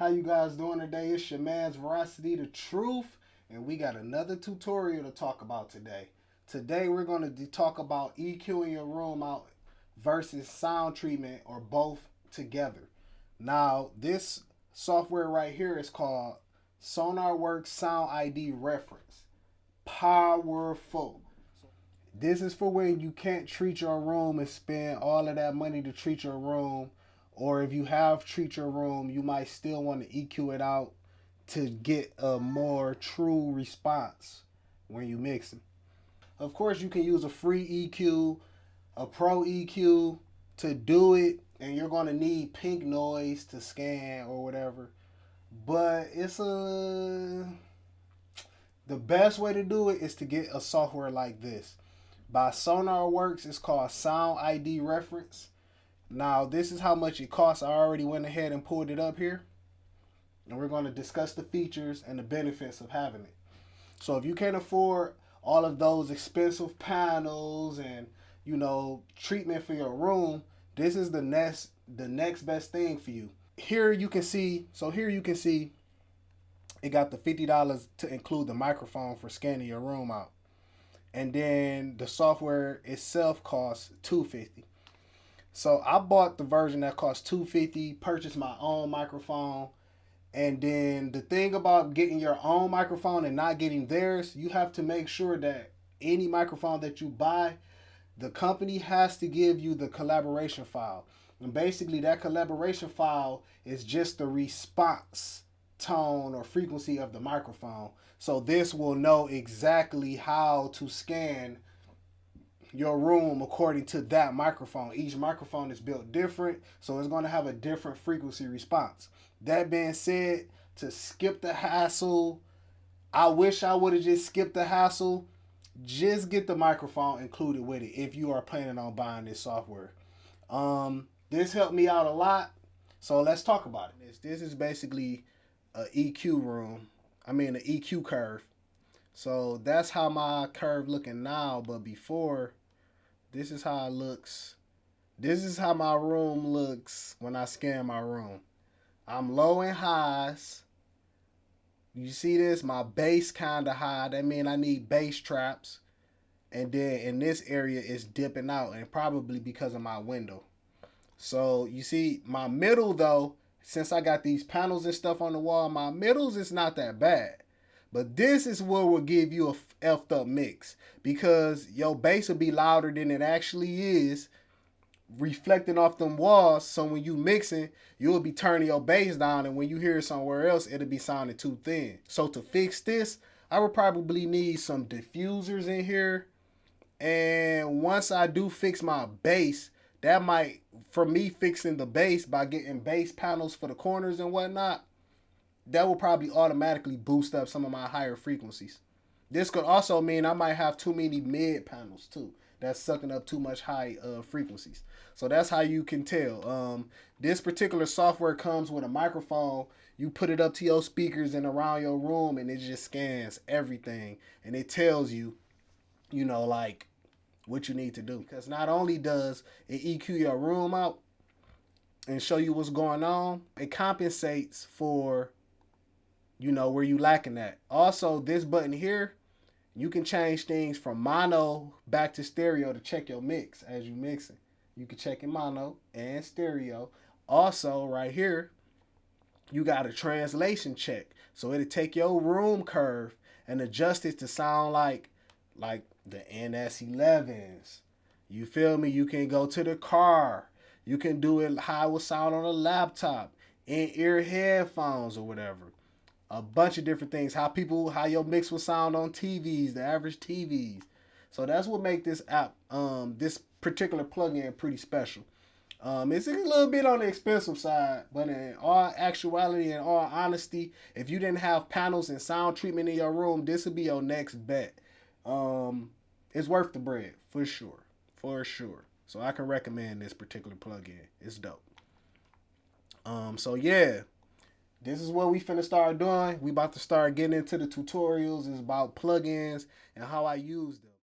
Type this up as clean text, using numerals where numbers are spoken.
How you guys doing today? It's your man's Veracity the Truth, and we got another tutorial to talk about today. Today we're going to talk about EQing your room out versus sound treatment or both together. Now, this software right here is called Sonarworks Sound ID Reference. Powerful. This is for when you can't treat your room and spend all of that money to treat your room. Or if you have treat your room, you might still want to EQ it out to get a more true response when you mix them. Of course, you can use a free EQ, a pro EQ to do it, and you're going to need pink noise to scan or whatever. But the best way to do it is to get a software like this. By Sonarworks, it's called Sound ID Reference. Now, this is how much it costs. I already went ahead and pulled it up here. And we're going to discuss the features and the benefits of having it. So if you can't afford all of those expensive panels and, treatment for your room, this is the next best thing for you. Here you can see it got the $50 to include the microphone for scanning your room out. And then the software itself costs $250. So I bought the version that cost $250, purchased my own microphone. And then the thing about getting your own microphone and not getting theirs, you have to make sure that any microphone that you buy, the company has to give you the collaboration file. And basically that collaboration file is just the response tone or frequency of the microphone. So this will know exactly how to scan your room according to that microphone. Each microphone is built different, so it's going to have a different frequency response. That being said, to skip the hassle, I wish I would have just skipped the hassle. Just get the microphone included with it if you are planning on buying this software. This helped me out a lot, so let's talk about it. This is basically an an EQ curve. So that's how my curve looking now, but before, this is how it looks. This is how my room looks when I scan my room. I'm low in highs. You see this? My bass kind of high. That means I need bass traps. And then in this area, it's dipping out, and probably because of my window. So you see, my middle though, since I got these panels and stuff on the wall, my middles is not that bad. But this is what will give you a effed up mix, because your bass will be louder than it actually is, reflecting off them walls. So when you mixing, you'll be turning your bass down, and when you hear it somewhere else, it'll be sounding too thin. So to fix this, I would probably need some diffusers in here. And once I do fix my bass, that might, for me fixing the bass by getting bass panels for the corners and whatnot, that will probably automatically boost up some of my higher frequencies. This could also mean I might have too many mid panels too. That's sucking up too much high frequencies. So that's how you can tell. This particular software comes with a microphone. You put it up to your speakers and around your room, and it just scans everything. And it tells you, like what you need to do. Because not only does it EQ your room out and show you what's going on, it compensates for where you lacking at. Also, this button here, you can change things from mono back to stereo to check your mix as you mixing. You can check in mono and stereo. Also, right here, you got a translation check. So it'll take your room curve and adjust it to sound like the NS11s. You feel me? You can go to the car. You can do it how it would sound on a laptop, in-ear headphones or whatever. A bunch of different things. How your mix will sound on TVs, the average TVs. So that's what make this app, this particular plugin pretty special. It's a little bit on the expensive side, but in all actuality and all honesty, if you didn't have panels and sound treatment in your room, this would be your next bet. It's worth the bread, for sure. For sure. So I can recommend this particular plugin. It's dope. So yeah. This is what we finna start doing. We about to start getting into the tutorials. It's about plugins and how I use them.